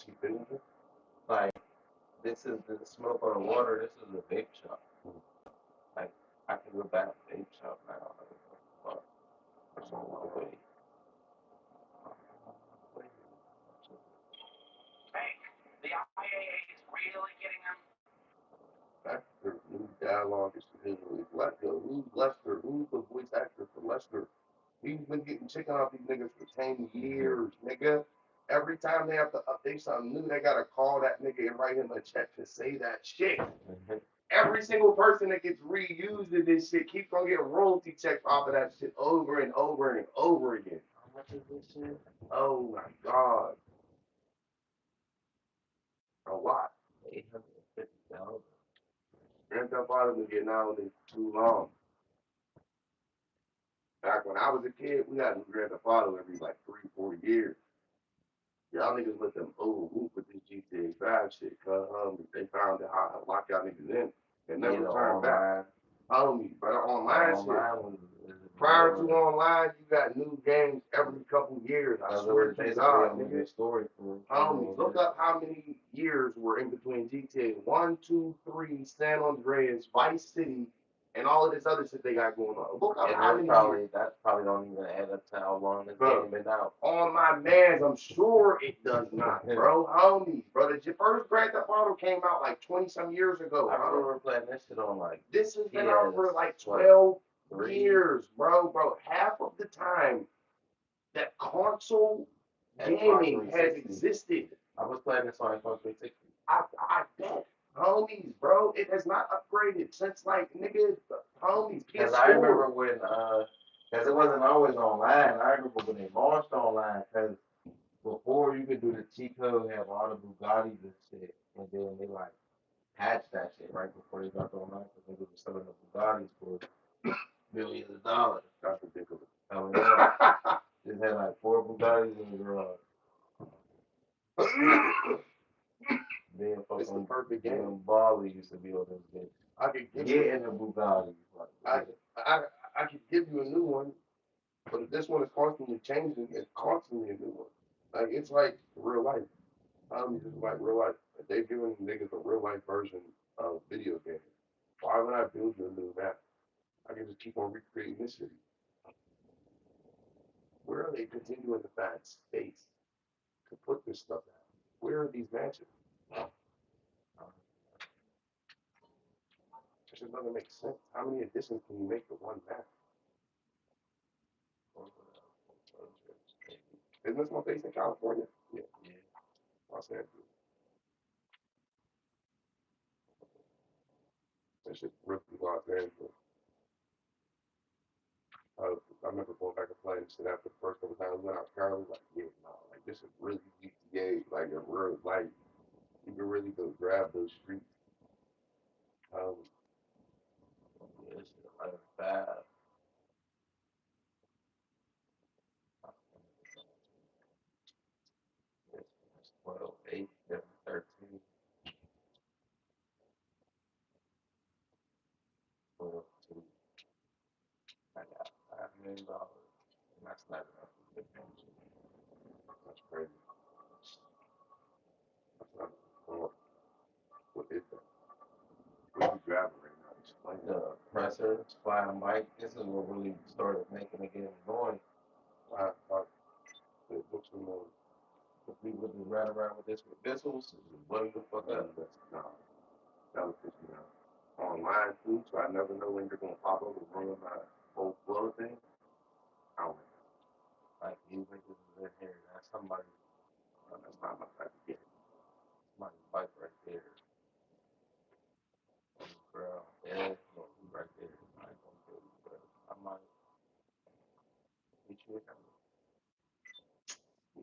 You feel me? Like, this is the smoke on the water. This is a vape shop. Like, I can go back to vape shop now. Like, that's on my way. Actor, new dialogue is visually black. Yo, who's Lester? Who's the voice actor for Lester? He's been getting chicken off these niggas for 10 years, nigga. Every time they have to update something new, they gotta call that nigga and write him a check to say that shit. Every single person that gets reused in this shit keeps on getting royalty checks off of that shit over and over and over again. How much is this shit? Oh my god. A lot. 850,000. Grand Theft Auto been getting out of it too long. Back when I was a kid, we got new Grand Theft Auto every like 3, 4 years. Y'all niggas let them overwhoop with this GTA 5 shit, cause they found out how to lock y'all niggas in and never turn back. Homie, but online shit. Prior to online, you got new games every couple years. I swear to God, nigga. Story for Homie, look up how many years were in between GTA 1, 2, 3, San Andreas, Vice City, and all of this other shit they got going on. Look up how many years. That probably don't even add up to how long this game been out. On my mans, I'm sure it does not, bro. Homies, bro. The first Grand Theft Auto came out like 20-some years ago. I remember playing this shit on like. This has been out for like 12 years, bro. Bro, half of the time that console gaming has existed. I was playing this on Xbox 360. I bet. Homies, bro, it has not upgraded since like nigga homies. Because I remember when because it wasn't always online. I remember when they launched online. Because before you could do the cheat code, have all the Bugattis and shit, and then they like patched that shit right before they got online. Because they were selling the Bugattis for millions of dollars. That's ridiculous. Oh yeah. Just had like 4 Bugattis in the garage. Then it's the perfect game. Bali used to be on this game. I could give you in the Bugatti. I could give you a new one, but if this one is constantly changing, it's constantly a new one. Like it's like real life. It's like real life. Like, they've given niggas a real life version of video games. Why would I build you a new map? I can just keep on recreating this city. Where are they continuing to find space to put this stuff at? Where are these mansions? It just doesn't make sense. How many additions can you make to one map? Isn't this one based in California? Yeah. Los Angeles. That shit ripped through Los Angeles. I remember going back and playing this shit after the first couple times. We went out there, we like, yeah, no, like this is really GTA, like a real life. You can really go grab those streets. This shit like bad. It's 12, 8, 7, 13. 12, 2. I got $5 million. And that's not enough for good things. That's crazy. That's not what is that? What are you grabbing right now? Explain the compressor, supply mic. This is what really started making the game annoying. What's the more? If we would have ran around with this with missiles, it would blow the fuck up. No, that was just online too, so I never know when you're gonna pop up and ruin my whole flow thing. I don't like these niggas is in here. That's somebody. That's not my type of game. Somebody bike right there. Girl, yeah, no, right there. I ain't gonna kill you, but I might hit you with that.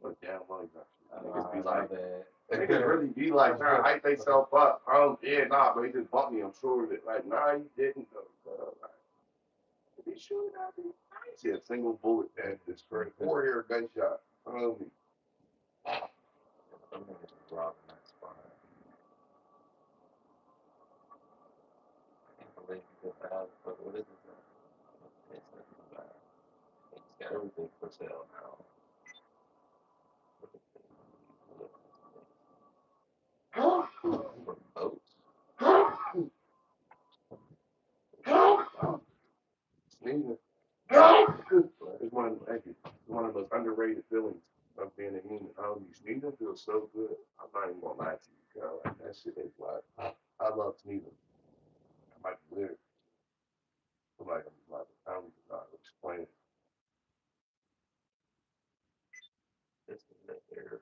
But damn well, Niggas be like that. Niggas really be like trying to hype themselves up. Yeah, nah, but he just bumped me. I'm sure that like, nah, he didn't though. Like, did he shoot at me? I ain't see a single bullet that just for a 4-hair gunshot. Some niggas was robbing that spot. I can't believe you did that. But what is it? It's not bad. It's got everything for sale now. Needham feels so good. I'm not even gonna lie to you, girl. Like, that shit is like, I love Needham. I might be weird. I'm like, I don't even know how to explain it. It's in the air.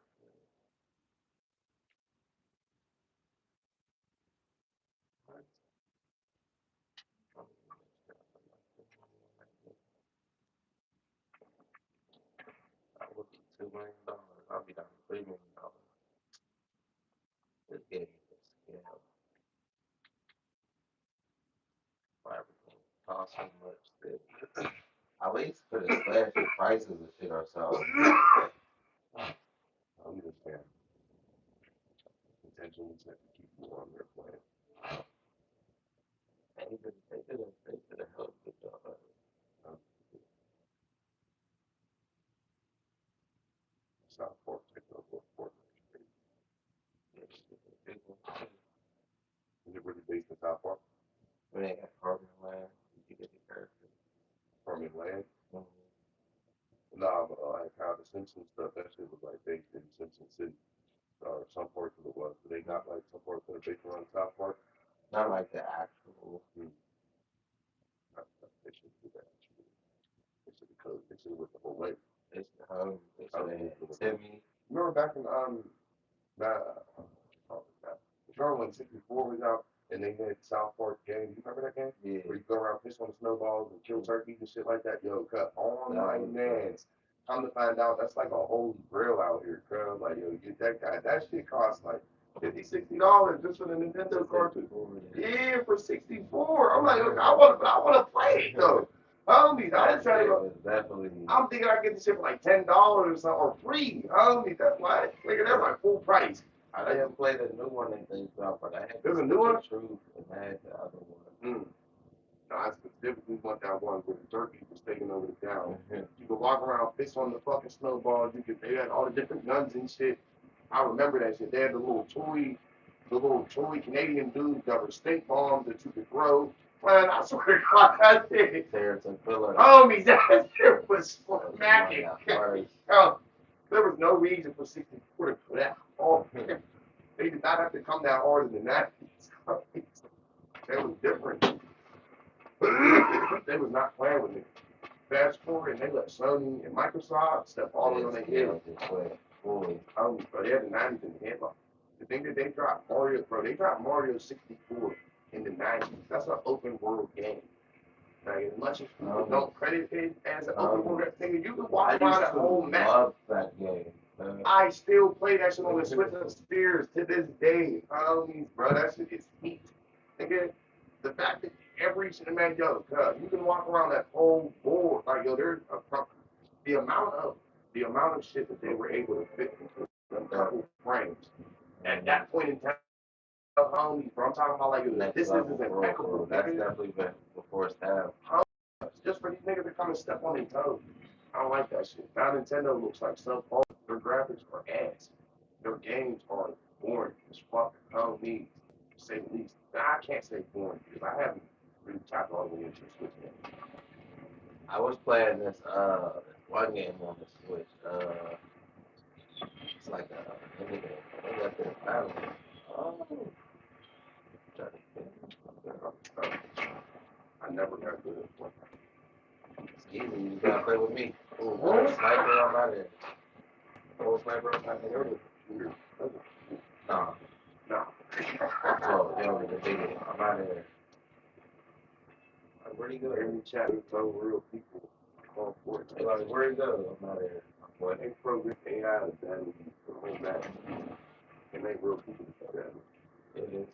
I would be $2 million. I'll be down to $3 million. This game is a scam. Everything costs so much that at least put a slash the prices of shit or something. I understand. Intentionally set to keep you on their plan. They did a hell of a good job at it. South Park taking over Fortnite. Is it really based in South Park? When they got Carmen Land, you get the character. Farming land? Mm-hmm. Nah, but like how the Simpsons stuff, that shit was like based in Simpson City. Or some parts of it was. But they got like some parts that are based around South Park. Not like the actual. They should do that. They should have code. They should have went the whole way. It's the home. It's Timmy. Remember back in remember when 64 was out and they had South Park game? You remember that game? Yeah. Where you go around piss on snowballs and kill turkeys and shit like that. Yo, cut on my mans. Come to find out, that's like a holy grail out here, cuz. Like, yo, get that guy. That shit costs like $50, $60 just for the Nintendo cartridge. Yeah, for 64. I'm like, look, I want to play it though. Homies, I'm trying to. Definitely. I'm thinking I get this shit for like $10 or something or free. Homies, that's why. Nigga, that's like full price. I didn't play the new one that they dropped, but I had There's a new one? Truth and I had the other one. No, I specifically want that one where the turkey was taking over the town. You could walk around, piss on the fucking snowballs. They had all the different guns and shit. I remember that shit. They had the little toy Canadian dudes that were stink bombs that you could throw. Man, I swear to God, that shit. Terrence and Phillip. Homies, that shit was smacking. Oh, there was no reason for 64 to put that hard. They did not have to come that hard in the 90s. It was different. They was not playing with me. Fast forward, and they let Sony and Microsoft step all the way on their heels. But they had the 90s in the headlock. The thing that they dropped Mario, bro, they dropped Mario 64 in the 90s. That's an open world game. Like, as much as people don't credit it as an open world thing, you can walk around that whole map. I love that game. I still play that shit on the Switch upstairs to this day. Homies, bro, that shit is heat. Again, the fact that every man, yo, you can walk around that whole board. Like, yo, there's the amount of shit that they were able to fit into a couple frames at that point in time. Homies, bro, I'm talking about like this is impeccable. That's definitely been before its time. Just for these niggas to come and step on their toes. I don't like that shit. Now Nintendo looks like subpar. Their graphics are ass. Their games are boring as fuck. I don't need to say the least. I can't say boring because I haven't really tapped all the way into the Switch game. I was playing this one game on the Switch. It's like a mini game. I got this battle. I never got good at one. It's easy. You just gotta play with me. Ooh, sniper, I'm out there. Old sniper, I'm out there. Nah. Oh, they don't even dig it. I'm out there. Where'd he go? Every chat with some real people. Call for it. Like, where'd he go? I'm out there. What they program AI is that the whole match. It ain't real people do that. It is.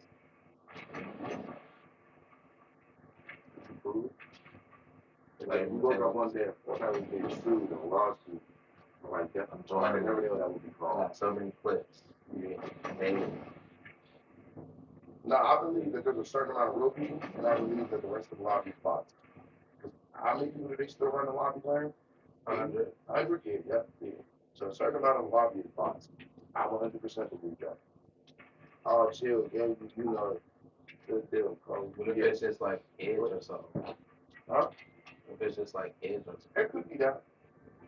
Like, we woke up one day and thought that was being sued in a lawsuit. Like that. I'm joining. I never knew that would be I called. got so many clips. Yeah. Daily. No, I believe that there's a certain amount of real people, and I believe that the rest of the lobby is bots. How many people do they still run the lobby playing? 100. 100? Yeah. So a certain amount of the lobby is bots. I 100% believe that. Oh, chill, yeah, you know, good deal. What if it's just like Edge or something? Huh? If it's just like Edge or something? It could be that.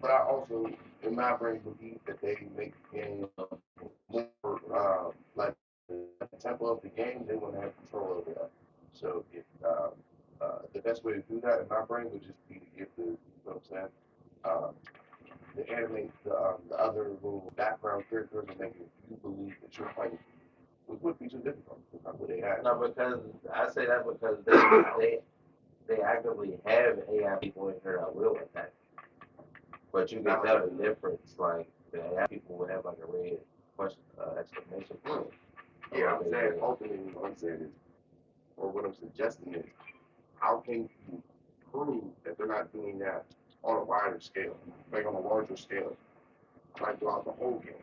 But I also in my brain, believe that they make the game more like the tempo of the game. They want to have control over that. So if the best way to do that in my brain would just be to give the, you know what I'm saying, um, the animate the other little background characters and make it you believe that you're playing. It would be too difficult. That's not what they had. No, because I say that because they actively have AI people in here that will attack. But you can tell the difference. Like the AI people would have like a red question exclamation point. Yeah, I'm saying ultimately what I'm saying is, or what I'm suggesting is, how can you prove that they're not doing that on a wider scale, like on a larger scale, like throughout the whole game?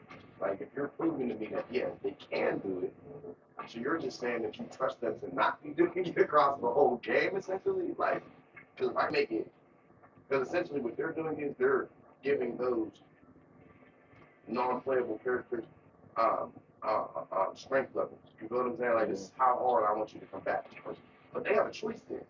Like if you're proving to me that yeah, they can do it, so you're just saying that you trust them to not be doing it across the whole game, essentially. Like, because if I make it, because essentially what they're doing is they're giving those non-playable characters um, strength levels. You know what I'm saying? Like this is how hard I want you to combat this person. But they have a choice there.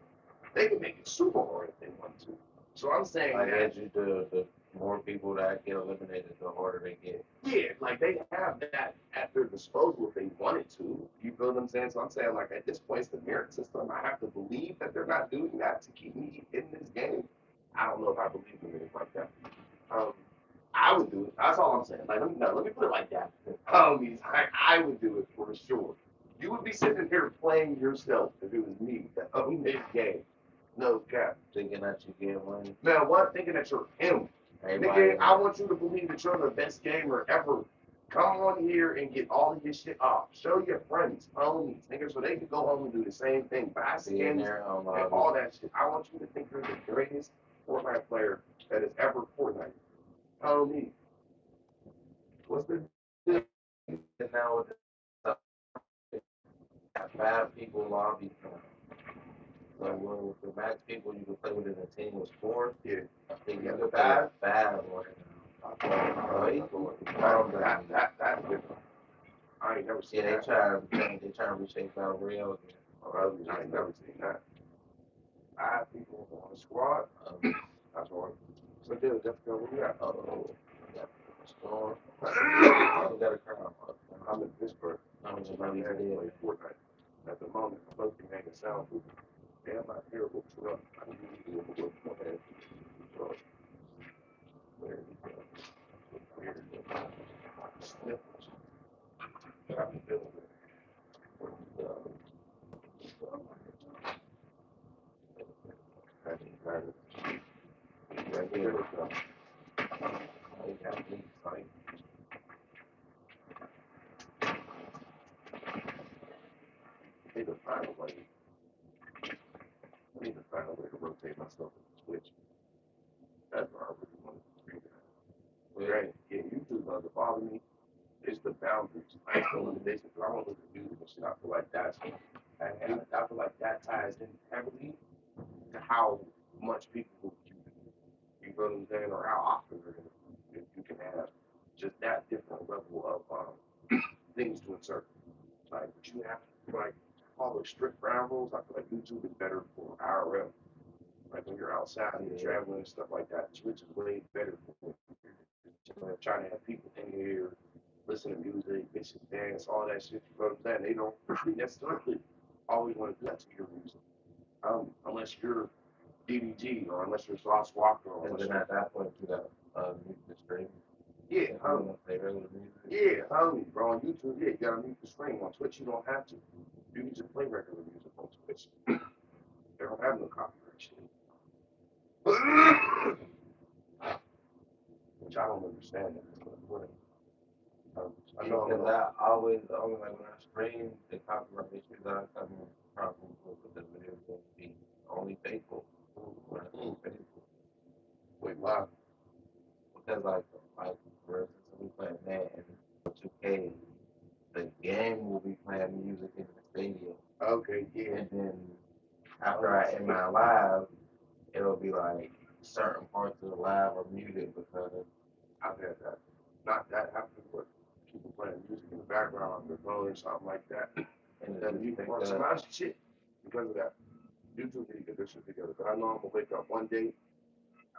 They can make it super hard if they want to. So I'm saying like that as you do, the more people that get eliminated, the harder they get. yeah, like they have that at their disposal if they wanted to. You feel what I'm saying? So I'm saying like at this point it's the merit system. I have to believe that they're not doing that to keep me in this game. I don't know if I believe in it like that. Um, I would do it. That's all I'm saying. Like, let me put it like that. I would do it for sure. You would be sitting here playing yourself if it was me that owned this game. No cap. Thinking that you get money. Man, what? Thinking that you're him. Nigga, I want you to believe that you're the best gamer ever. Come on here and get all of your shit off. Show your friends, homies, nigga, so they can go home and do the same thing. Buy skins and all that shit. I want you to think you're the greatest Fortnite player that has ever Fortnite. Tell me, what's the And now with five people lobby. So with the max people you can play with in a team was four. yeah? I think You you got could play five. five or That's different. I ain't never seen yeah, that. they try to reshape Battle Royale again. I ain't never seen that. 5 people on a squad. That's hard. So dude, that's what we got. Yeah. Storm. We got a crowd. I'm in Pittsburgh. I'm just I'm really there dead. play Fortnite. At the moment, I'm supposed to be making sound food. Damn, I hear what's up. I need to do a little more head. So, where is it? Weird. Sniffles. But I've been feeling it. Yeah, here we go. I got these, like, I need to find a way. I need to find a way to rotate myself in the Switch. That's what I really want to do. Right? Yeah, YouTube doesn't bother me. It's the boundaries. It's the limitations. I want to look at music and shit. I feel like I feel like that ties in heavily to how much people will view you. You know what I'm saying? Or how often they're gonna you can have just that different level of things to insert. Like you have like all the strict ground rules. I feel like YouTube is better for IRL. Like when you're outside and you're traveling and stuff like that, Twitch is way better for trying to have people in here, listen to music, bitches dance, all that shit. You know what I'm saying? They don't necessarily always want to do that to your music. Unless you're DDG or unless you're Sauce Walker or And unless then at that point you got mute the stream. yeah, They regular music. yeah, homie, bro. On YouTube, yeah, you gotta mute the screen. On Twitch, you don't have to. You can just play regular music on Twitch. They don't have no copyright shit. Which I don't understand that. But I know Because I always like when I stream the copyright issues that I come in problems with the video will be only faithful when I say faithful. wait, why? Because like for instance we playing that and 2K, the game will be playing music in the stadium. Okay, yeah. And then after I end my live, it'll be like certain parts of the live are muted because I've had that. Not that happened, but people playing music in the background on their phone or something like that. and Then you can watch some nice shit because of that. YouTube need to get their shit together. But I know I'm gonna wake up one day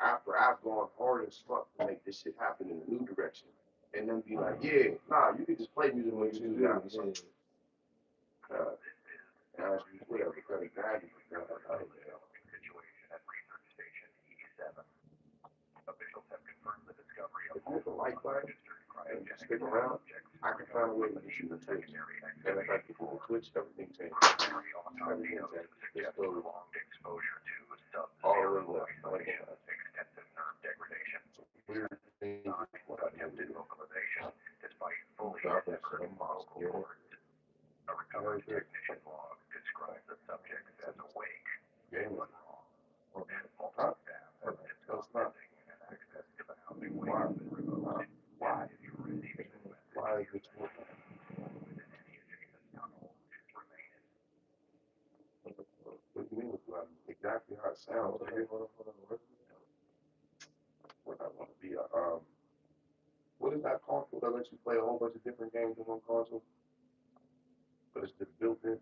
after I've gone hard as fuck to make this shit happen in a new direction. And then be like, yeah, nah, you can just play music when you do that. Now you whatever, cut it down. If you hit the like button and stick around, I can find a way to get you the Twitch. And if I get you the Twitch, everything changes. Everything changes. Just go all the way left. Weird things. Attempted localization despite fully separate model cords. A recovered technician log describes the subject as awake. Game was wrong. And multiple staff have been missing and access to the housing wing has been revoked. Why if you're receiving this message? Why is this working? Within any adjacent tunnel is remaining. What do you mean? Exactly how it sounds. What I want to be what is that console that lets you play a whole bunch of different games in one console? But it's just built in.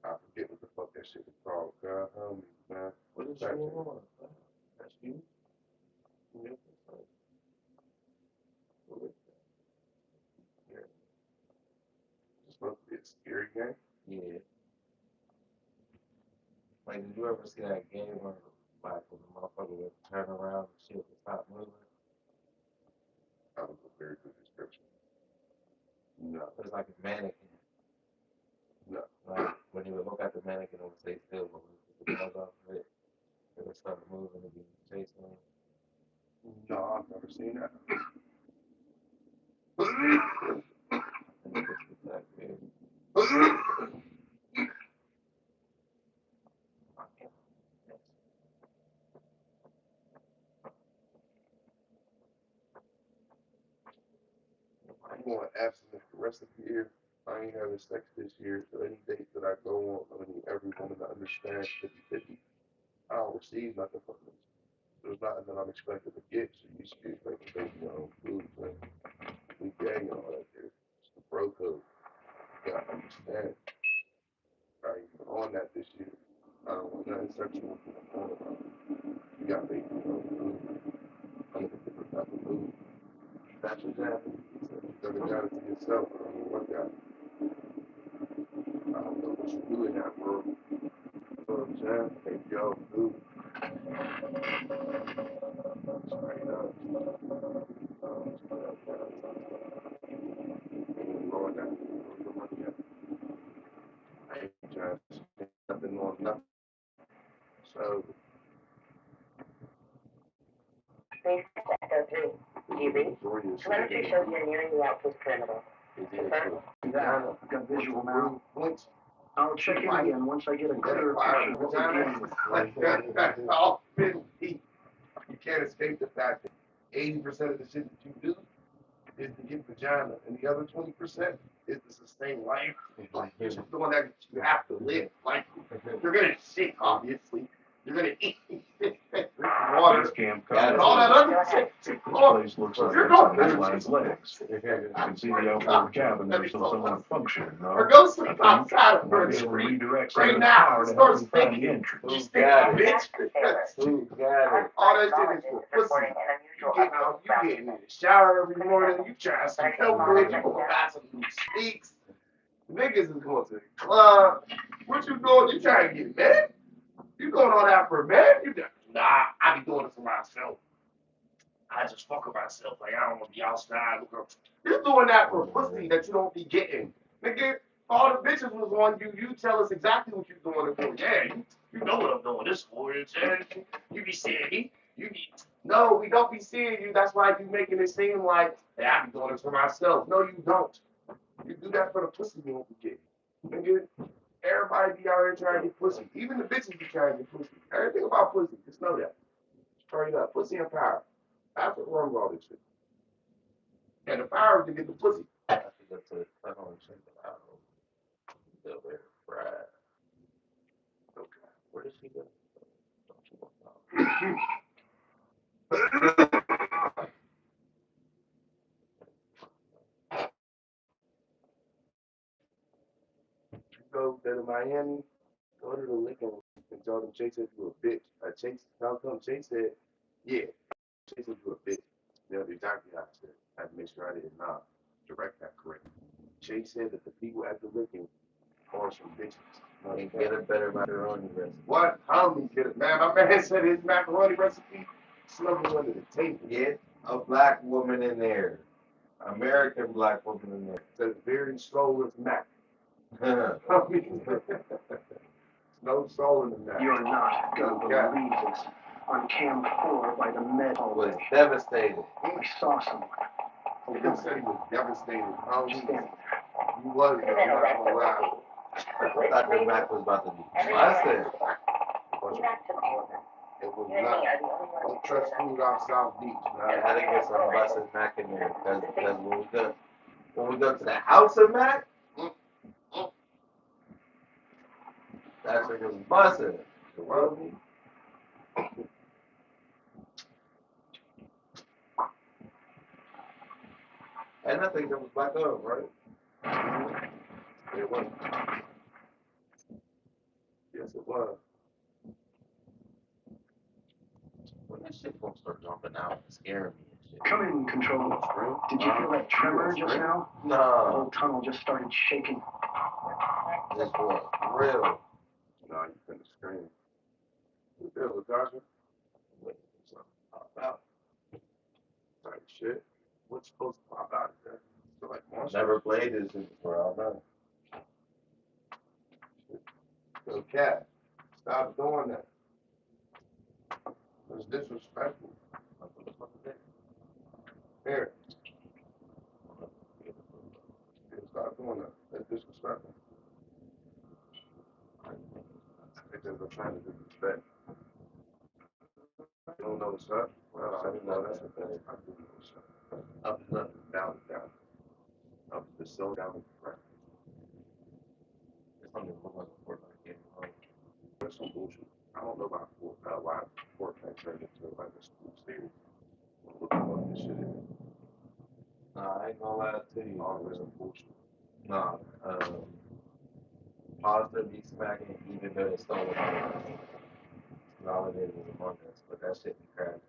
I forget what the fuck that shit is called. God help me, man. What is that? That's you? Yeah. What is that? Yeah. It's supposed to be a scary game? Yeah. Like, did you ever see that game where, like, when the motherfucker would turn around and shit would stop moving? That was a very good description. No. It was like a mannequin. No. Like, when you would look at the mannequin, it would stay still, but when you put the gloves off of it, it would start moving and be chasing him. No, I've never seen that. And it just was that big. I'm going abstinent the rest of the year. I ain't having sex this year, so any date that I go on, I need every woman to understand 50-50. I don't receive nothing from this. There's nothing that I'm expected to get, so you should be expected to make your own food, man. We gay and all that shit. It's the bro code. You gotta understand. I ain't even on that this year. I don't want nothing sexual. You gotta make your own food. I'm in a different type of food. That's what's happening. You gotta got it to yourself. I don't work out. I don't know what you do in that world. You know what I'm saying? Make your own food. Straight up. Ain't going that. I ain't trying to spend nothing on nothing. So, Please echo 3. GB. Telemetry shows you're nearing the outpost perimeter. Vagina, got visual now. points. I'll check in again once I get a clearer picture of what we're dealing with. That's all 50. You can't escape the fact that 80% of the shit that you do is to get vagina, and the other 20% is to sustain life. Like, you're just doing that you have to live. Like, you're gonna shit, obviously. You're gonna eat water. Camp And all that other shit. This place looks like You're it's going on to last legs. You can see the outboard cabin, there's still somewhat functioning, Or though. go sleep outside I of might the be able to street. redirect some Right of the now, power to start help me find speaking. the entrance. You stink, bitch. Who got it? All that shit is for pussy. You getting out, you getting in the shower every morning, you trying to see no good, you gonna buy some new sneaks. Niggas is going to the club. What you doing? You trying to get men? You going on that for men? You got, nah, I be doing it for myself. I just fuck with myself. Like, I don't want to be outside. You're doing that for pussy that you don't be getting. Nigga, all the bitches was on you. You tell us exactly what you're doing it for. Yeah, you know what I'm doing this for. You be seeing me. No, we don't be seeing you. That's why you making it seem like, hey, I be doing it for myself. No, you don't. You do that for the pussy you don't be getting. Nigga, everybody be out here trying to get pussy. Even the bitches be trying to get pussy. Everything about pussy. Just know that. Straight up. Pussy and power. That's what wrong with all this shit. And the power is to get the pussy. I have to go to the tunnel and check it out. Still there, fried. Okay. Where does she go? Don't you want Go to Miami, go to the liquor and told him Chase said you a bitch. Chase, how come Chase said, yeah, Chase said you a bitch. That's exactly how I said. I had to make sure I did not direct that correctly. Chase said that the people at the Licking are some bitches. No, you get a better macaroni recipe. What? How do you get it, man? My man said his macaroni recipe snuggled under the table. Get a black woman in there. American black woman in there. Says very slow as Mac. I mean, no soul in the Mac. You're not gonna believe this. On cam 4 by the med was hallway, devastated. I saw someone. He said he was devastated. How he Standing he was, though, I'm not gonna lie. I thought the Mac was about to be busted. It was not. Don't trust food off South Beach, I man. had to get some busted Mac in there because when we go to the house of Mac, that shit was busted. Well, And I think that was back up, right? it was. Yes, it was. When that shit gonna start jumping out and scaring me and shit. Come in, Control. Did you feel that tremor just now? The No, whole tunnel just started shaking. this was real. No, you couldn't scream. What's that, Latasha? Wait, something pop out. Type shit. What's supposed to pop out of there? So like monsters. Never played this shit before, I don't know. So, Cat, stop doing that. It's disrespectful. What the fuck is that? Here. Stop doing that. That's disrespectful. Because I'm trying to disrespect. You don't know what's up? Well, I didn't know that's the thing. I do know what's up. Up is up, down is down. Up is so down is right. It's something that looks like a Fortnite game. That's some bullshit. I don't know about why Fortnite turned into like a school series. I'm looking what this shit is. Nah, I ain't gonna lie to you. All this some bullshit. Nah, Positive be smacking even though it's stolen validated with Among Us, but that shit be crap.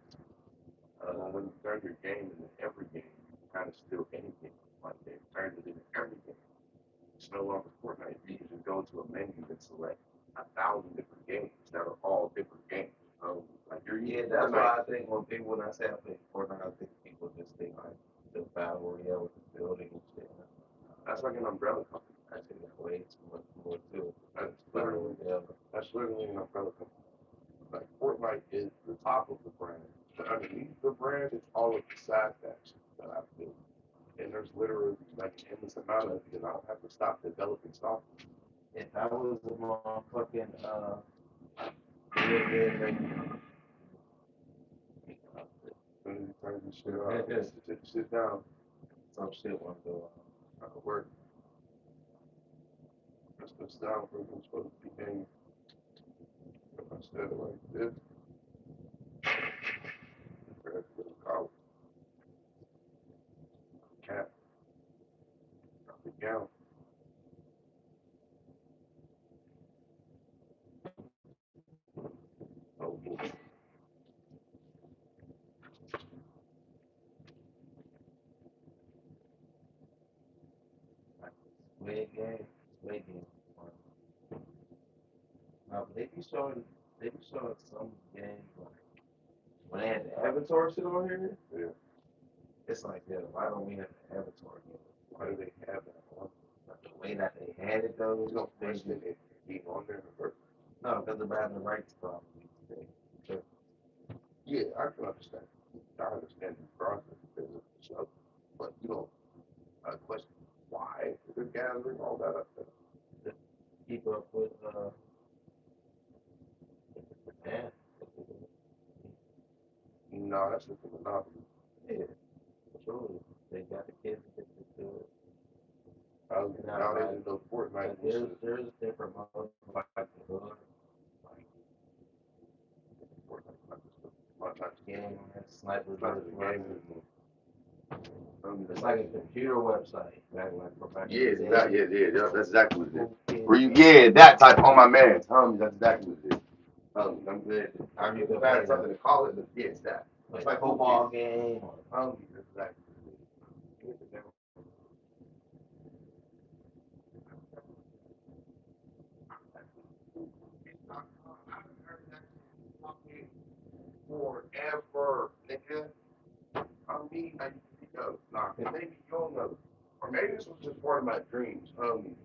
When you turn your game into every game, you kind of steal anything. Like they turned it into every game. It's no longer Fortnite. You can just go to a menu and select 1,000 different games that are all different games. Like you're Yeah, using that's Fortnite. why I think when I say I play Fortnite, I think people just think like the battle royale with the building and shit. That's like an umbrella company. I think that way too much more to it. That's literally an umbrella company. Like Fortnite is the top of the brand. But underneath the brand is all of the side facts that I've built. And there's literally like an endless amount of it because I don't have to stop developing software. If I was a motherfucking like, When you turn this shit off, sit down. some shit want to go I could work. That's the style for who's supposed to be named. If I said it like this, compared to the collar. Cap. Drop it down. Oh, boy. Squid Game. But they be showing some games like when they had the Avatar shit on here. Yeah. It's like, yeah, why don't we have the Avatar game? Why do they have that on? But the way that they had it though, There's no question it being on there in the first place. no, because they're having the rights problem. Yeah, I can understand. I understand the process because of the show. But you know, I question why they're gathering all that up there. Keep up with man. No, that's just a monopoly. Yeah, sure. They got the kids addicted to it. Now they just know Fortnite. There's different modes like the hood, like Fortnite game, sniper game. It's like a computer website, back Yeah, in the day. that's exactly what it is. Yeah, that type on my man. Tell me that's exactly what it is. I'm good. How I'm you good. gonna I had play something to call it, but yeah, it's that. Like like a football game. Exactly. Forever, nigga. I mean, nah, maybe you don't know. Or maybe this was just part of my dreams.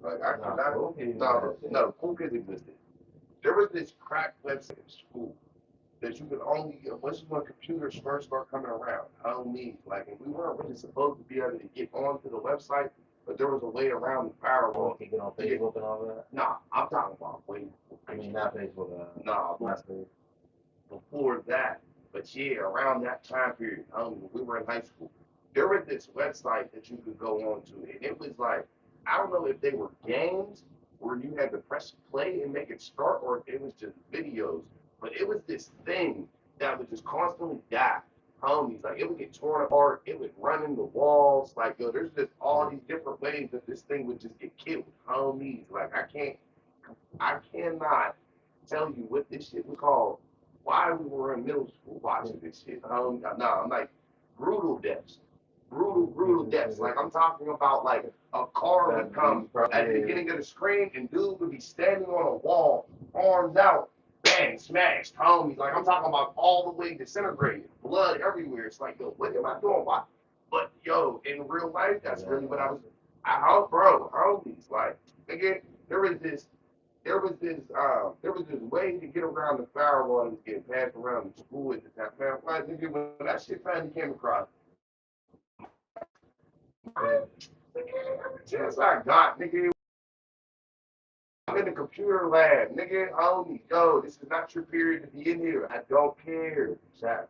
Like I Nah, cannot. Cool Kids No, existed. no, Cool Kids existed. There was this crack website in school that you could only get. This is when computers first started coming around. Like, and we weren't really supposed to be able to get onto the website, but there was a way around the Oh, firewall. can get on Facebook and all that? Nah, I'm talking about way before. I mean, not Facebook. Nah, MySpace. before that. But yeah, around that time period, when we were in high school, there was this website that you could go on to, and it was like, I don't know if they were games where you had to press play and make it start, or if it was just videos. But it was this thing that would just constantly die. Homies, like it would get torn apart, it would run into walls. Like, yo, there's just all these different ways that this thing would just get killed. Homies, like I cannot tell you what this shit was called, why we were in middle school watching this shit. I'm like brutal deaths. Brutal deaths. Like I'm talking about like a car would come at the beginning of the screen and dude would be standing on a wall, arms out, bang, smashed, homies. Like I'm talking about all the way disintegrated, blood everywhere. It's like, yo, what am I doing? Why? But yo, in real life, that's really what I was. I hope, bro, homies. Like, again, there was this way to get around the firewall that was getting passed around the school at the time. Man, like, nigga, when that shit finally came across, every chance I got, nigga, I'm in the computer lab, nigga, homie, yo, this is not your period to be in here. I don't care.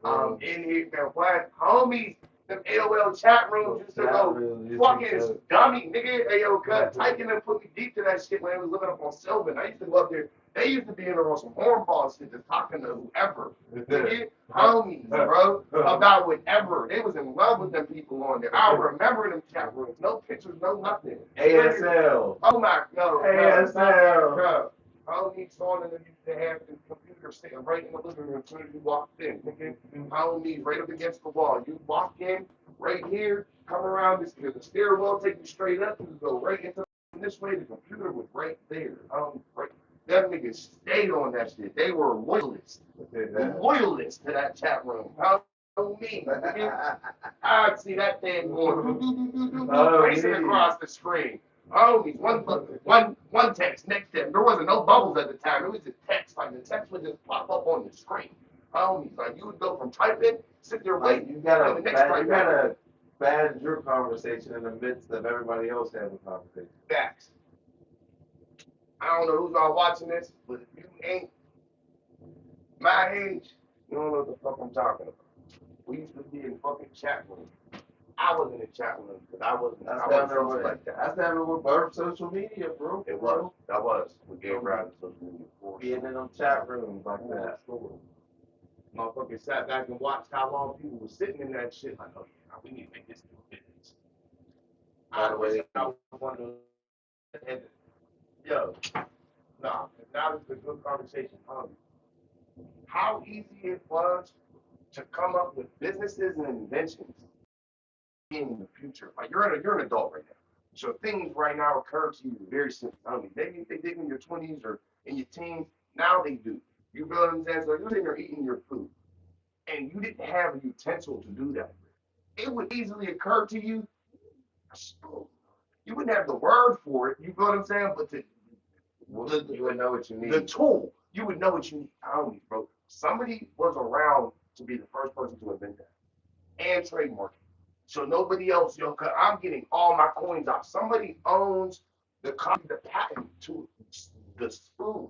I'm in here, man. What? Homies, them AOL chat rooms used to go fucking dummy, nigga. Hey, yo, cut, Tyken and put me deep to that shit when I was living up on Sylvan. I used to go up there. They used to be in there on some hornball shit, just talking to whoever. Nigga, homies, bro, about whatever. They was in love with them people on there. I remember them chat rooms. No pictures, no nothing. ASL. Oh my, no. ASL. Homies on them used to have the computer sitting right in the living room as soon as you walked in. Nigga, homies right up against the wall. You walk in right here, come around this, the stairwell, take you straight up, you go right into this way. The computer was right there. Right. Them niggas stayed on that shit. They were loyalists. Loyalists to that chat room. How me? I'd see that thing going racing across the screen. Homies, one text, next text. There wasn't no bubbles at the time. It was just text. Like the text would just pop up on the screen. Homies, like you would go from typing, sit there waiting. You gotta bad your conversation in the midst of everybody else having a conversation. Facts. I don't know who's all watching this, but if you ain't my age, you don't know what the fuck I'm talking about. We used to be in fucking chat rooms. I was in the chat room because I wasn't like that. That's never what birthed social media, bro. It was. That was. We gave rise to social media. Being in them chat rooms like that. Motherfucker sat back and watched how long people were sitting in that shit. Like, oh yeah, we need to make this new business. By the way, I was one of those. Yo, nah, that was a good conversation. How easy it was to come up with businesses and inventions in the future. Like you're an adult right now. So things right now occur to you very simple. Maybe they did in your 20s or in your teens. Now they do. You feel what I'm saying? So you're sitting there eating your food and you didn't have a utensil to do that. It would easily occur to you. You wouldn't have the word for it. You feel what I'm saying? But you would know what you need. The tool, you would know what you need. Homies, bro. Somebody was around to be the first person to invent that and trademark it. So nobody else, yo, cause I'm getting all my coins out. Somebody owns the patent to the spoon.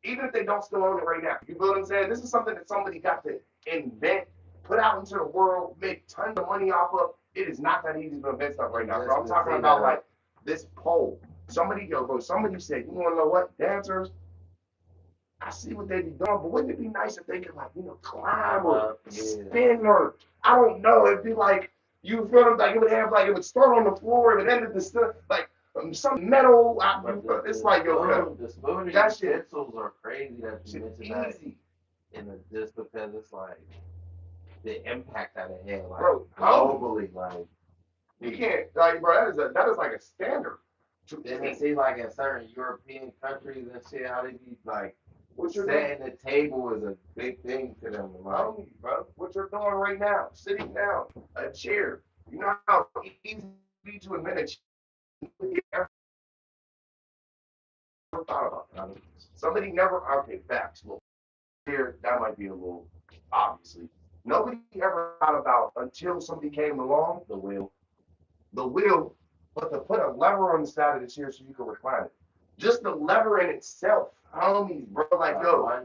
Even if they don't still own it right now. You feel what I'm saying? This is something that somebody got to invent, put out into the world, make tons of money off of. It is not that easy to invent stuff right now. So I'm talking about like this pole. Somebody said, you wanna know what? Dancers, I see what they be doing, but wouldn't it be nice if they could like, climb or spin or I don't know, it'd be like, you feel them like it would have like it would start on the floor and it ended the stuff like some metal. But It's like, yo, the spoon that shit- utensils are crazy that you mentioned that easy, just because it's like the impact that it had, like bro. globally, like You can't, like, bro. That is like a standard. then it seems like in certain European countries and shit, how they be like What you're doing, setting the table is a big thing to them. Like, bro. What you're doing right now, sitting down, a chair. You know how easy it is to invent a chair. You ever thought about that? Somebody never. Okay, facts. Well, here that might be a little obviously. Nobody ever thought about until somebody came along the wheel. the wheel, but to put a lever on the side of the chair so you can recline it. Just the lever in itself, homies, bro. Like, yo,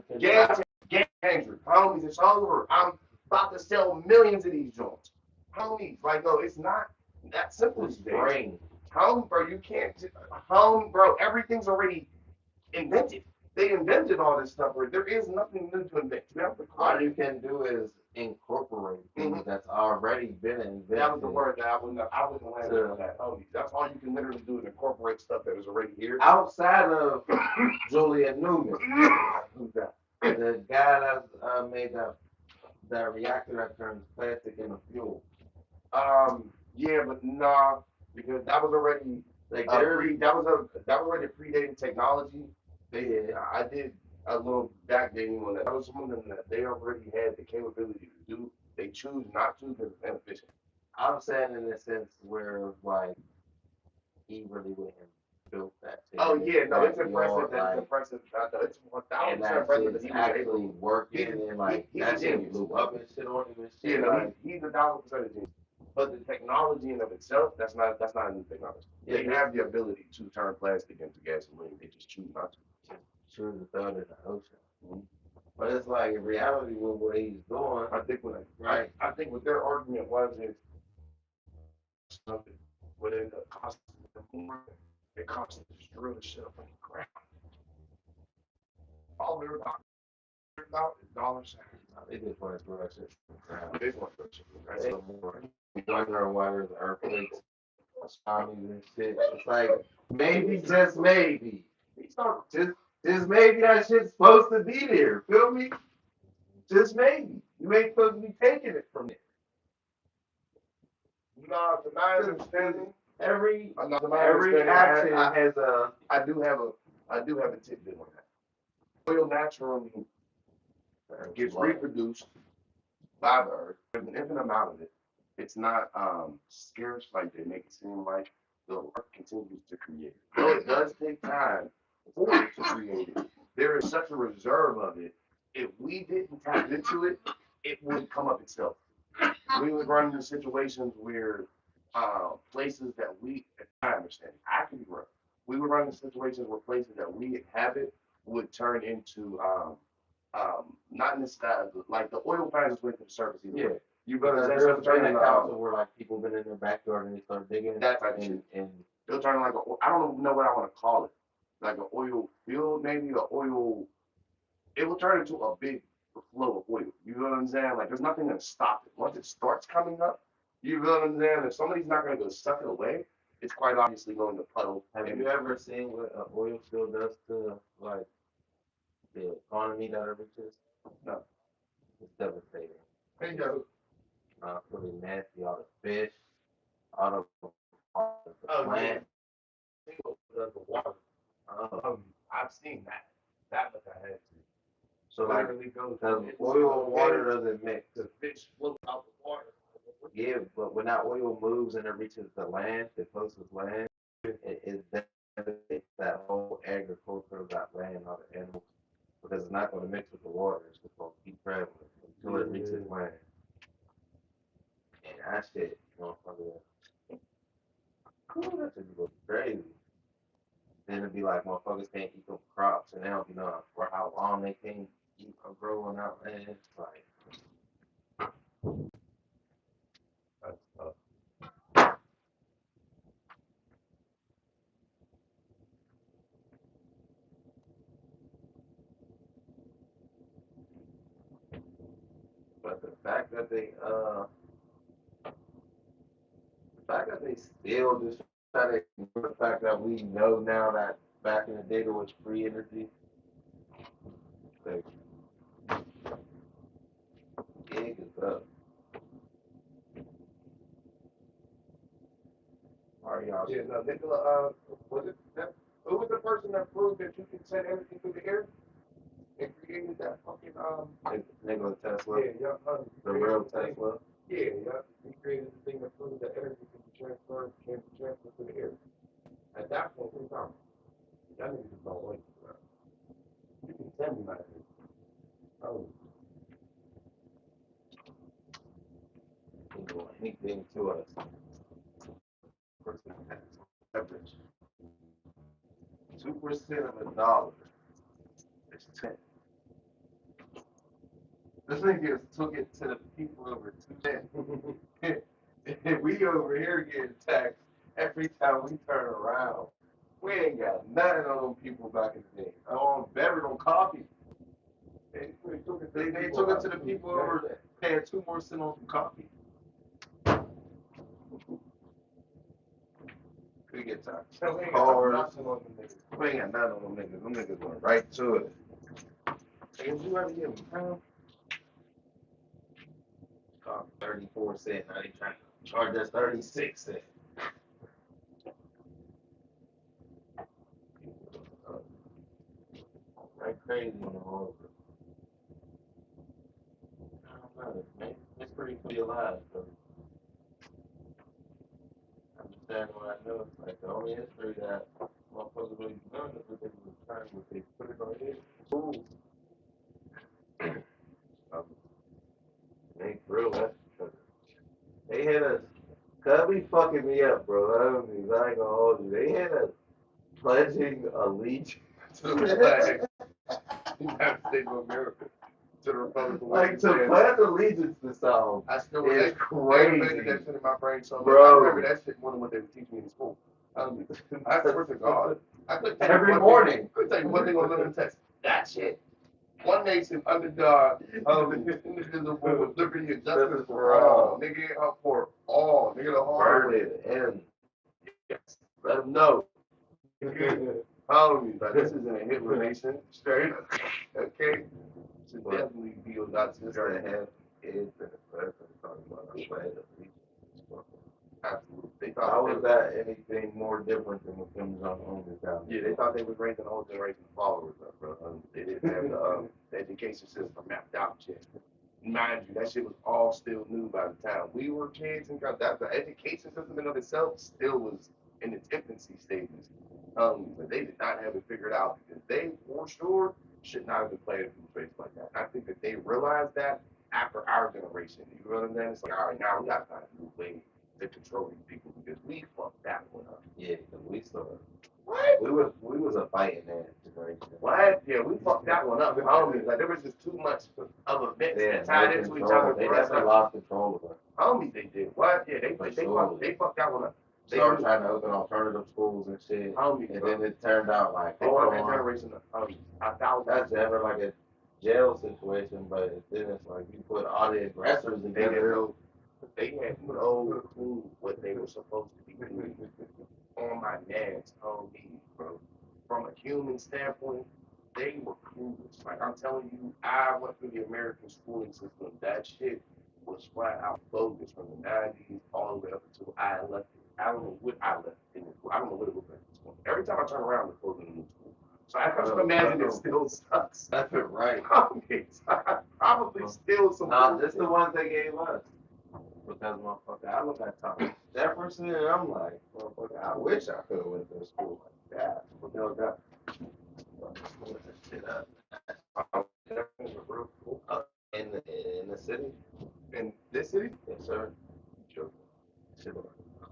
game changer, homies. It's all over. I'm about to sell millions of these joints, homies. Like, yo, it's not that simple these days. Brain. Home, bro. You can't. Home, bro. Everything's already invented. They invented all this stuff. Where there is nothing new to invent. You have to All you can do is incorporate things that's already been invented. That was the word that I wouldn't land on that. Homies. That's all you can literally do is incorporate stuff that is already here. Outside of Julian Newman, Who's that? the guy that made that reactor that turns plastic into fuel. Yeah, but nah, because that was already Like that was already predated technology. I did a little backdating on that. That was something that they already had the capability to do. They choose not to because it's inefficient. I'm saying in the sense where like he really went and built that thing. Oh yeah, no, it's impressive. Like, That's impressive. It's 1,000% and that impressive shit's that he was actually able. working and like he's that a shit genius. blew up and shit on him and shit. Yeah, no, like, he's 1,000% a genius. But the technology in of itself, that's not a new technology. Yeah, They have the ability to turn plastic into gasoline. They just choose not to. choose to throw it in the ocean. But it's like in reality with what he's doing. I think I think what their argument was is something would end up costing them more. It costs them to just drill the shit up on the ground. All they're about is dollars. They just want to throw that shit on the ground. They want to shit. They more wondering why there's earthquakes, tsunamis and shit. It's like maybe, just maybe, just maybe that shit's supposed to be there. Feel me? Just maybe. You ain't supposed to be taking it from there. No, to my understanding, Every every action has a. I do have a tidbit on that. Oil naturally gets reproduced by the earth. There's an infinite amount of it. It's not scarce like they make it seem like. The earth continues to create it. Though it does take time for it to create it, there is such a reserve of it. If we didn't tap into it, it would come up itself. We would run into situations where places that we, if I understand, I could be wrong. We would run into situations where places that we inhabit would turn into not in the sky, like the oil finds its way to the surface. Yeah. You better There's been a council where like people been in their backyard and they start digging that type of shit. and They'll turn like I don't know what I want to call it, like an oil field, maybe an oil. It will turn into a big flow of oil. You know what I'm saying? Like there's nothing to stop it. Once it starts coming up, you know what I'm saying? If somebody's not going to go suck it away, it's quite obviously going to puddle. Have you ever seen what an oil spill does to like the economy that it reaches? No. It's devastating. There you go. Really nasty. All the fish, all the plants. The water. I've seen that. That much I had to. So like, literally goes the oil and water doesn't mix. The fish float out the water. Yeah, but when that oil moves and it reaches the land, the closest land, it devastates that whole agriculture of that land, all the animals, because it's not going to mix with the water. It's just going to keep traveling until it reaches land. And that shit, motherfucker, that should be crazy. Then it'd be like motherfuckers can't eat them crops, and they don't be knowing for how long they can't eat or grow on that land. It's like. That's tough. But the fact that they still just try try to ignore the fact that we know now that back in the day there was free energy. Like, gig is up. Are y'all? Yeah, no, Nikola, was it that? Who was the person that proved that you can send everything through the air? And created that fucking Nikola Tesla, yeah, the real Tesla. Yeah, he created the thing that proved that energy can be transferred to the air. At that point in time, that nigga just don't wait for that. You can send me my thing. Oh, Can do anything to us. person has leverage. 2% of a dollar is 10. This nigga took it to the people over 2 cents. We over here getting taxed every time we turn around. We ain't got nothing on them people back in the day. On beverage, on coffee. They took it to the people over paying 2 more cents on some coffee. We get taxed. So we ain't got Cars. nothing on them niggas. We ain't got nothing on them niggas. Them niggas went right to it. Hey, if you ever give them pound, 34 cents. Now they trying to charge us 36 cents. Right crazy in the world. I don't know, man. It's pretty to be alive, though. Understand what I know. It's like the only history that motherfuckers really done is what they were trying to they put it on it. Cool. Ain't real, that's because they had us. Cuz be fucking me up, bro. I ain't gonna hold you. They had us pledging allegiance to the flag, United States of America, to the Republic of like to pledge allegiance to something. I still It's remember crazy. that shit in my brain so much. Bro. I remember that shit more than what they were teaching me in school. I swear to God. I could tell you Every one morning. Thing, I could tell you one thing on the test. That shit. One nation under God, indivisible with liberty and justice for all. Nigga, up for all. Nigga, the hard Burn way. it in. Yes. Let them know. Homie, But this isn't a Hitler nation. Straight up. Okay? Should definitely be on God's Trying to have kids and the president talking about our pledge allegiance. Absolutely. They How thought was that anything more different than what Kim Jong-un is down Yeah, they thought they was raising a whole generation of followers up, bro. They didn't have the education system mapped out yet. Mind you, that shit was all still new by the time we were kids, and that the education system in of itself still was in its infancy stages. But they did not have it figured out because they, for sure, should not have been playing food race like that. I think that they realized that after our generation. You know what I'm saying? It's like, all right, now we got to find a new way to control these people because we fucked that one up. Yeah, because we started. What? We was a fighting that generation. What? Yeah, we fucked that one up. Homies, like there was just too much of events that tied into each other. They for us definitely to- lost control of us. Homies, they did. What? Yeah, they fucked that one up. They Started trying to open alternative schools and shit. Homies, And bro. then it turned out like, They want that generation of homies. 1,000. that's never like a jail situation, but then it's like you put all the aggressors together. They had no clue what they were supposed to be doing. On my dad's homie, bro. From a human standpoint, they were clueless. Like I'm telling you, I went through the American schooling system. That shit was flat out bogus from the 90s all the way up until I left it. I don't know what I left in the school. I don't know what it was like in school. Every time I turn around, they're closing a new school. So I can imagine it still sucks. That's it, right. Probably still some. Nah, just the ones they gave us. Because motherfucker, I look at Thomas Jefferson and I'm like, motherfucker, I wish I could have went to a school like that. What the hell got shit up? In the city? In this city? Yes, sir. Joking. Shit,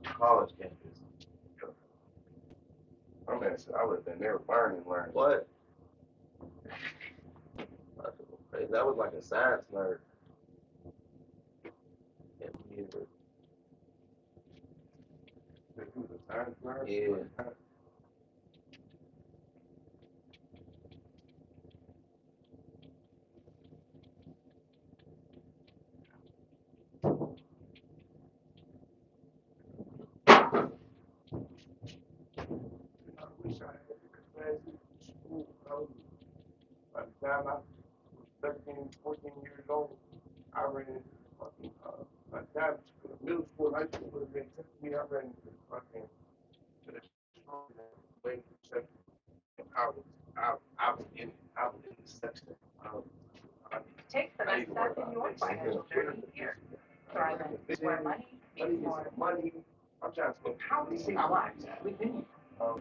college campus. Oh man, so I would have been there learning. What? That was like a science nerd. Yeah. been fucking to the way I was in the section. Take the next step in your financial journey here. Thrive in where money means more. Money. I'm trying to spend Countless lives within you.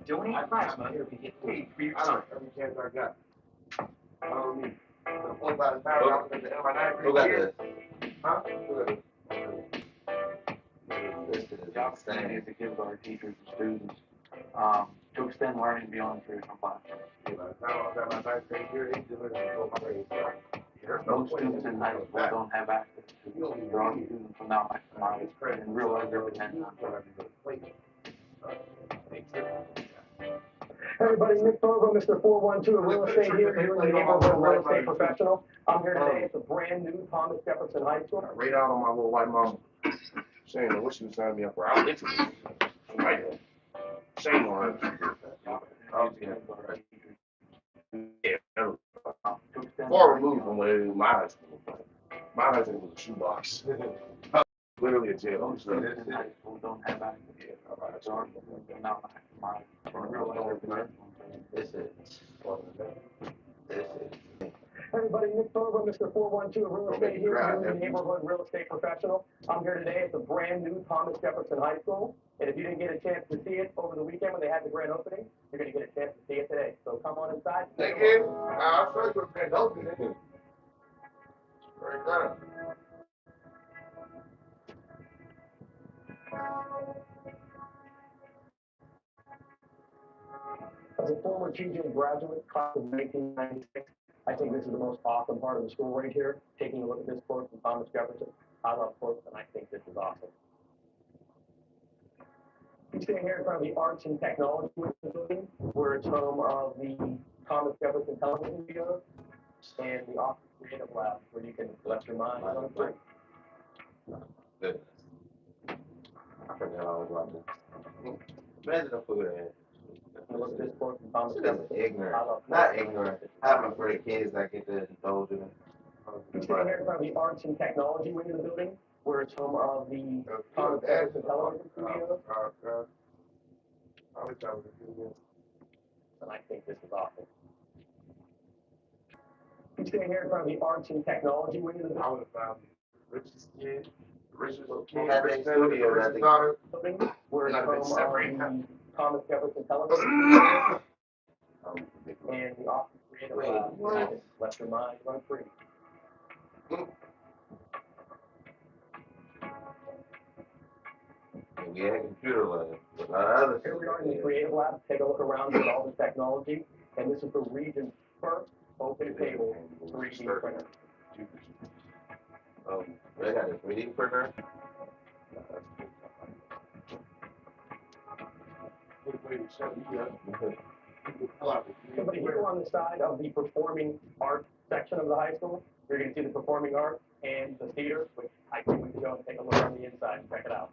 Donate plasma to get paid for your I time. don't every chance I got. I don't need. What about the power I was in the MI9 Who got years? this? Huh? Who got it? This is The opportunity insane. to give our teachers and students to extend learning beyond traditional classrooms. Now I got my ninth grade year, eight years ago, my grade. There's no Most way students in high school don't have access to broad students will now maximize and realize their potential. Everybody, Nick Fogo, Mr. 412 Real Estate here, your neighborhood real estate professional. I'm here today at the brand new Thomas Jefferson High School. Right out on my little white mama. Saying, I wish she would sign me up for out. Right. Shame on her. Yeah. Far removed from where my high school was. My high school was a shoebox. Literally a jail. Students in high school don't have access to broad students will now maximize and realize their potential. This is. Everybody, Nick Fogo, Mr. 412 Real Estate here, your neighborhood real estate professional. I'm here today at the brand new Thomas Jefferson High School. And if you didn't get a chance to see it over the weekend when they had the grand opening, you're going to get a chance to see it today. So come on inside. Thank you. I feel like we're helping it. Right there. As a former TJ graduate, class of 1996, I think this is the most awesome part of the school right here. Taking a look at this quote from Thomas Jefferson. I love quotes, and I think this is awesome. We stand here in front of the Arts and Technology Building, where it's home of the Thomas Jefferson Television Studio and the Office Creative Lab, where you can let your mind run free. Goodness. I forgot all about this. Imagine the food I had. Look at this quote from Thomas This is Jefferson. ignorant. I love Not quotes. ignorant. Happy for the kids that get to indulge in it. We stand here in front of the Arts and Technology wing of the building, where it's home of the Thomas Jefferson Television Studio. I wish I was a good And I think this is awesome. We stand here in front of the Arts and Technology wing of the I would have found the richest kid, the richest little kid, That richest big studio, studio, richest that daughter. building, where it's And I've been home separated. of the Thomas Jefferson Television Studio Um, and the Office Creative Wait, Lab, where you what? can let your mind run free. And we had a computer lab. But a lot of other Here we are in the shit. Creative Lab. Take a look around at all the technology, and this is the region's first open table 3D printer. They got a 3D printer. Somebody here on the side of the performing arts section of the high school, you're going to see the performing arts and the theater, which I can't wait to go and take a look on the inside and check it out.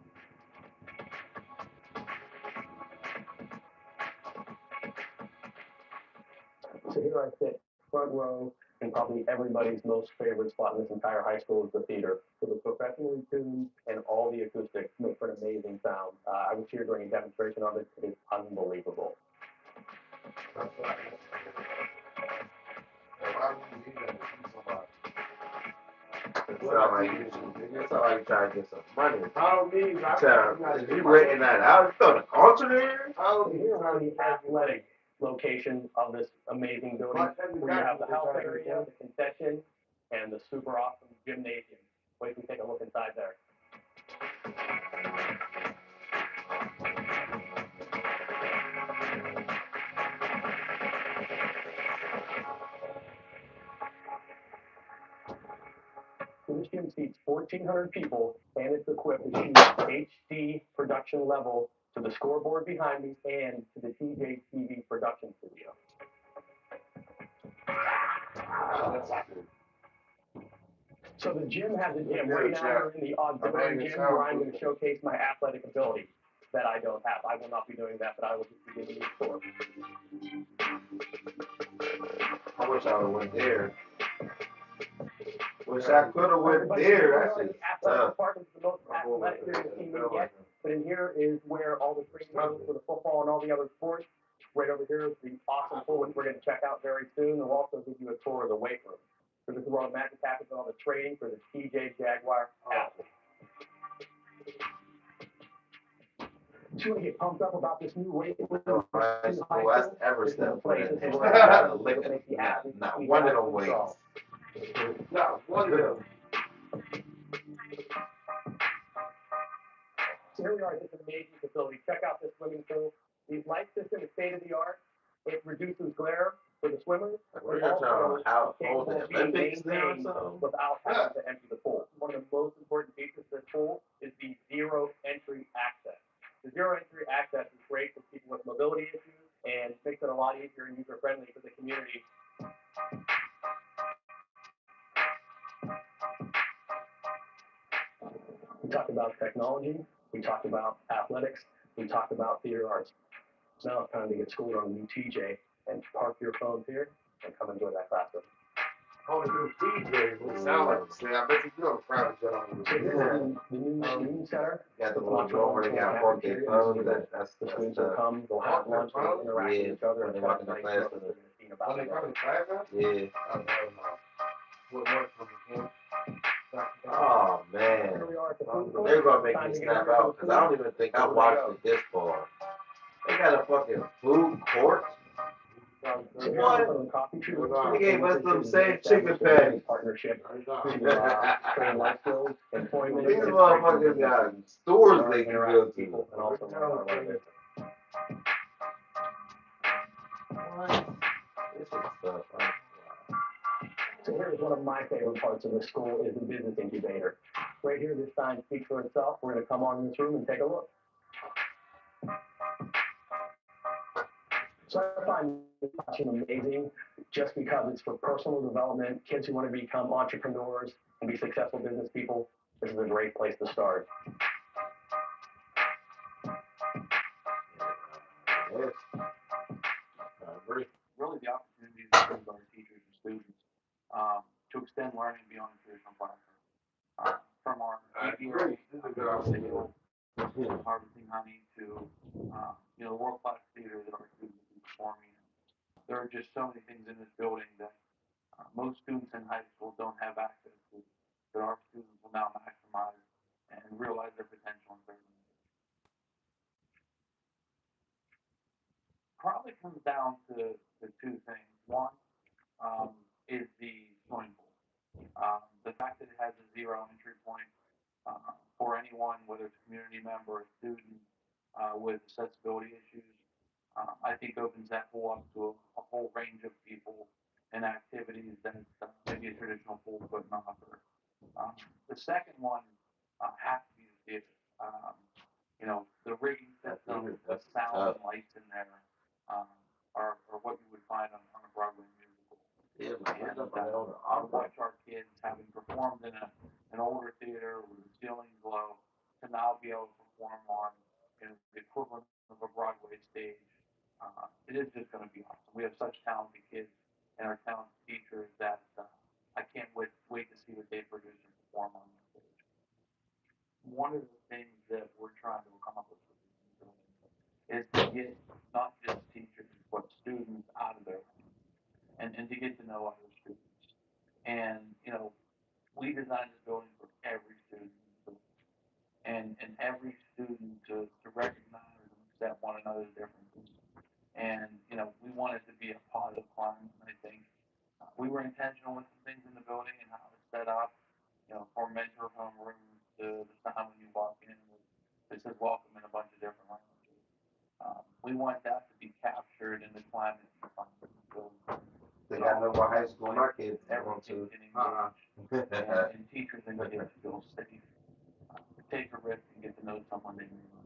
So here I sit, front row, and probably everybody's most favorite spot in this entire high school is the theater. It was professionally tuned, and all the acoustics make for an amazing sound. I was here during a demonstration of it. It is unbelievable. It's not like you trying to get some money. I don't need. You renting that out? You throwing a concert in here? So here are the athletic location of this amazing building, where you have the health area, the concession, and the super awesome gymnasium. Wait till we take a look inside there. So this gym seats 1,400 people, and it's equipped to shoot HD production level to the scoreboard behind me and to the TJ TV production studio. So the gym has a gym. Right now we're in the auxiliary gym where I'm going to showcase my athletic ability that I don't have. I will not be doing that, but I will just be giving you a tour. I wish I would have went there. Wish I could have went there. That shit's Athletic tough. department is the most athletic you're going to see me yet. But in here is where all the training goes for the football and all the other sports. Right over here is the awesome pool, which we're going to check out very soon. And we'll also give you a tour of the weight room. So this is where all the magic happens and all the training for the TJ Jaguar athlete. You want to get pumped up about this new weight room? High school, that's ever stepped foot in there. Not one of them weights. No, one of them. So here we are at this amazing facility. Check out this swimming pool. The light system is state of the art. It reduces glare for the swimmers. We're gonna turn out hold the Olympics now or something. Without having to empty the pool. One of the most important features of this pool is the zero entry access. The zero entry access is great for people with mobility issues and makes it a lot easier and user friendly for the community. We talked about technology, we talked about athletics, we talked about theater arts. Now it's time to get schooled on new TJ and park your phones here and come enjoy that classroom. Oh, the new DJ would sound like you say. I bet you do have a private jet on So here's the new student center. Got the little drawer where they got parked their phones. That's The students will come, they'll have lunch, they'll interact with each other. when they walk in the class. When they come in class now? Yeah. I don't know. What works for the kid? Oh man. Here we are at the food court. They're gonna make Time me to get snap ready for out because I don't even think I watched it this far. They got a fucking food court. So here's What? some coffee trees. They gave us them same chicken patties. Partnership There you to go. train life skills, employment. These motherfuckers got stores they can go to. People and also learn how to run it. This is stuff. So here's one of my favorite parts of the school is the business incubator. Right here, this sign speaks for itself. We're going to come on in this room and take a look. So I find this classroom amazing just because it's for personal development, kids who want to become entrepreneurs and be successful business people. This is a great place to start. Yes. I agree. Really the opportunity to serve our teachers and students to extend learning beyond the traditional classroom. From our I agree. This is a good opportunity. harvesting honey to world-class theater that our students are performing in. There are just so many things in this building that most students in high school don't have access to, that our students will now maximize and realize their potential in certain ways. Probably comes down to two things. One is the swimming pool. The fact that it has a zero entry point for anyone, whether it's a community member or a student with accessibility issues, I think opens that pool up to a whole range of people and activities that maybe a traditional pool couldn't offer. The second one has to be the theater. The rigging system, the sound and lights in there are what you would find on a Broadway musical. Yeah, And I watch our kids having performed in an older theater where the ceiling's low to now be able to perform on the equivalent of a Broadway stage. It is just going to be awesome. We have such talented kids and our talented teachers that I can't wait to see what they produce and perform on the stage. One of the things that we're trying to accomplish with this building is to get not just teachers but students out of their homes and to get to know other students. And we designed this building for every student and every student to recognize and accept one another's differences. And we want it to be a positive climate. And I think we were intentional with some things in the building and how it's set up. From mentor homeroom to the sign when you walk in, it says welcome in a bunch of different languages. We want that to be captured in the climate you find in the building. They got no more high school in our kids. Everyone can engage, and teachers and kids feel safe. Take a risk and get to know someone they may not.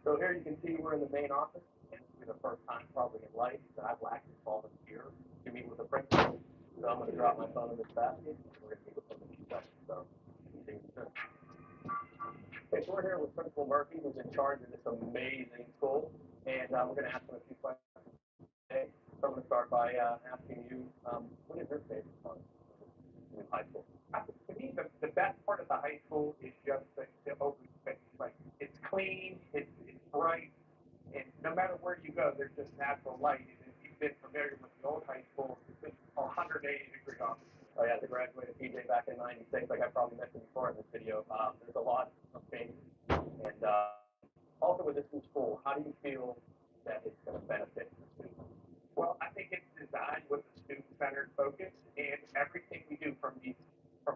So here you can see we're in the main office, and this will be the first time probably in life that I will actually volunteer to meet with the principal. So I'm going to drop my phone in this basket, and we're going to meet with them in a few seconds. So see you soon. Okay, so we're here with Principal Murphy, who's in charge of this amazing school, and we're going to ask him a few questions today. So I'm going to start by asking you, what is your favorite part in high school? Can me, the best part of the high school is just the open space. Like, it's clean, it's bright, and no matter where you go, there's just natural light. And if you've been familiar with the old high school, it's 180-degree opposite. Oh yeah, I graduated PJ back in '96. Like I probably mentioned before in this video. There's a lot of changes, and also with this new school, how do you feel that it's going to benefit the students? Well, I think it's designed with a student-centered focus, and everything we do from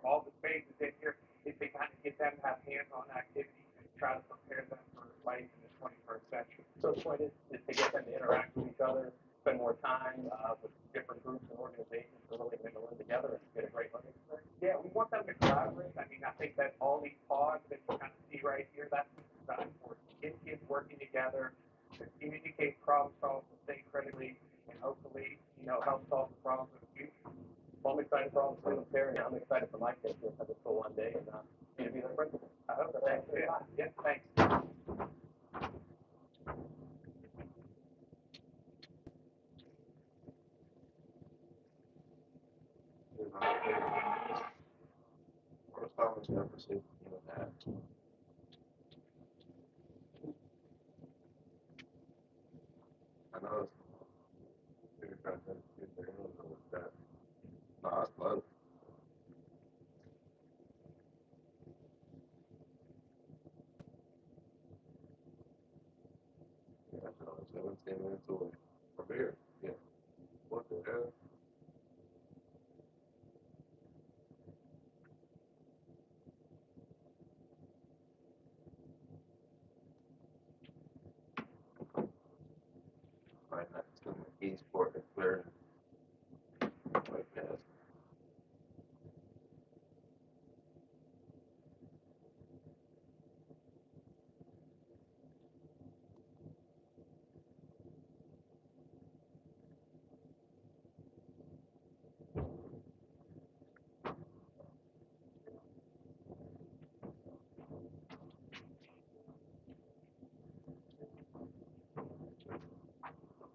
all the spaces in here is to kind of get them to have hands-on activities and try to prepare them for life in the 21st century. So the point is to get them to interact with each other, spend more time with different groups and organizations so that they can learn together and get a great learning experience. Yeah, we want them to collaborate. I mean, I think that all these pods that you kind of see right here, that's what it's designed for. Get kids working together to communicate, problem solve, and think critically, and hopefully, help solve the problems of the future. Well, I'm excited for all the students there, and I'm excited for my kids to have this school one day and me to be their principal. I hope so. Thanks. Yeah, thanks. Or Thomas Jefferson, that. I know it's you're trying to get there with that. No, it's close. Yeah, so it's 17 minutes away from here. Yeah. What the hell? Right next to the Eastport and Clear. Like that.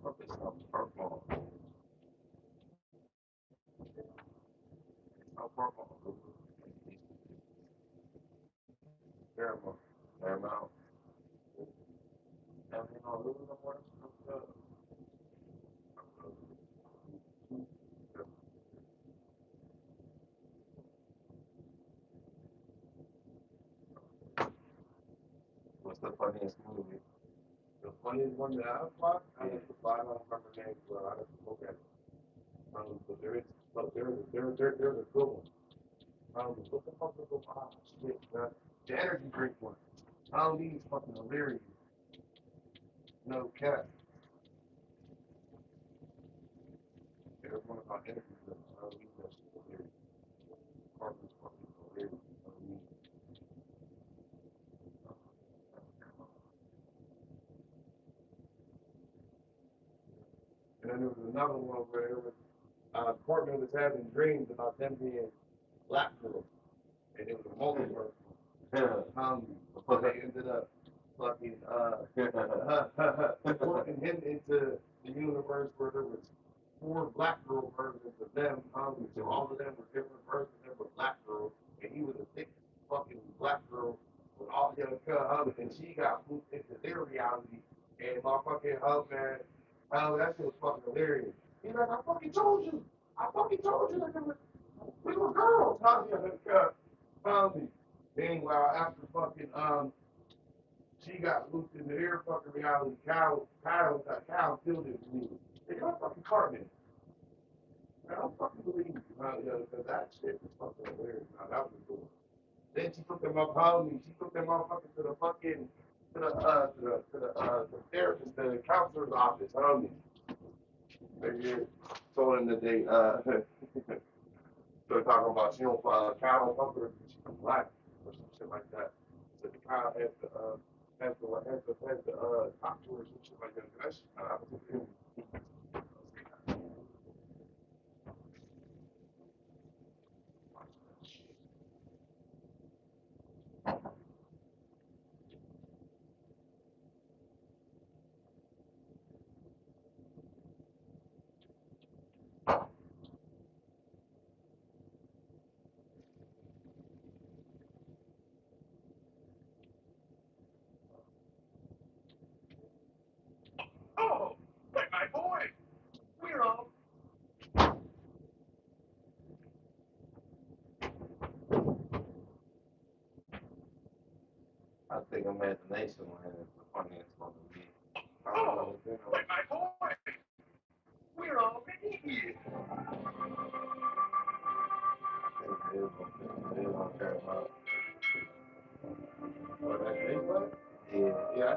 Up is up purple. Up purple. Paramount. Paramount. And you know, losing the more. What's the funniest movie? The funniest one that I've watched, I don't remember names, but I have to look at it. But there's a good one. What the fuck is the shit, man? The energy drink one. These fucking hilarious. No cap. There's one about energy drinks. These are hilarious. Carbon's fucking hilarious. And then there was another one where it was Courtney was having dreams about them being black girls. And it was a multiverse. But they ended up fucking putting him into the universe where there was 4 black girl versions of them. So all of them were different versions of them were black girls. And he was a thick fucking black girl with all the other and she got moved into their reality. And my fucking man, that shit was fucking hilarious. He's like, I fucking told you that we were girls. Meanwhile, after fucking she got looped into their fucking reality. Cal killed it for me. They got fucking Cartman. I don't fucking believe you, because that shit was fucking hilarious. That was cool. Then she took them up home. She took them motherfuckers to the fucking the therapist, the counselor's office, homie. They told him that they they're talking about she don't cow don't fuck her, she's black or some shit like that. So the cow has the talk to her or some shit like that. That's think imagination land is the funniest one to me. Oh, but my boy, we're already here. They don't care about. What, that Facebook? Yeah, Yeah,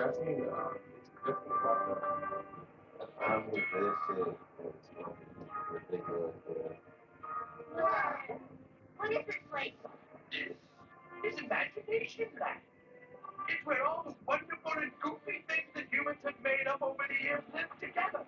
I seen, it's about that. I mean, this shit is ridiculous. What is this place? This is imagination land. It's where all the wonderful and goofy things that humans have made up over the years live together.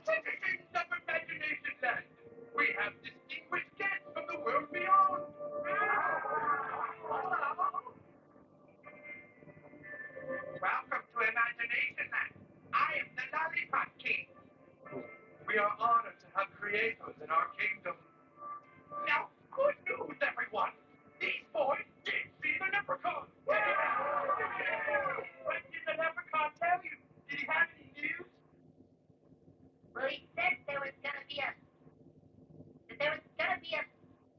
Citizens of Imagination Land, we have distinguished guests from the world beyond. Welcome to Imagination Land. I am the Lollipop King. We are honored to have creators in our kingdom. Now, good news, everyone. These boys did see the leprechaun. What did the leprechaun tell you? Did he have any news? Well, he said there was gonna be a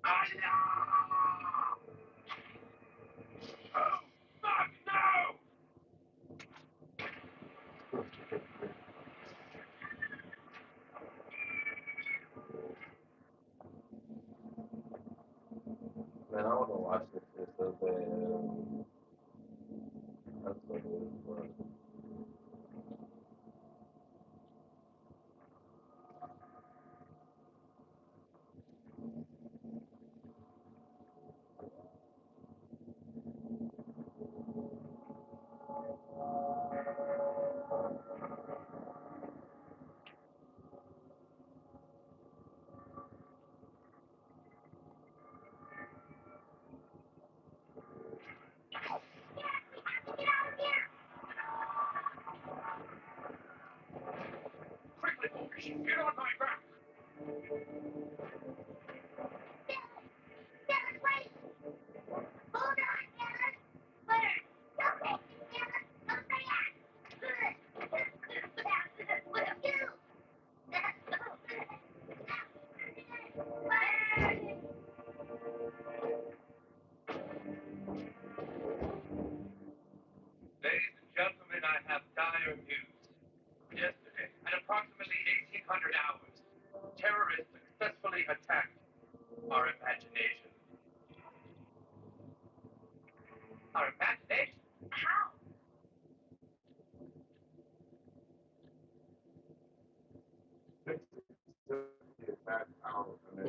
Allah! Oh, fuck no! Man, I want to watch this shit so bad. That's what it is. But Quickly, boys, get on my back. Ladies and gentlemen, I have dire news. Yesterday, at approximately 1800 hours, terrorists successfully attacked our imagination. Our imagination? How? It's back out, and then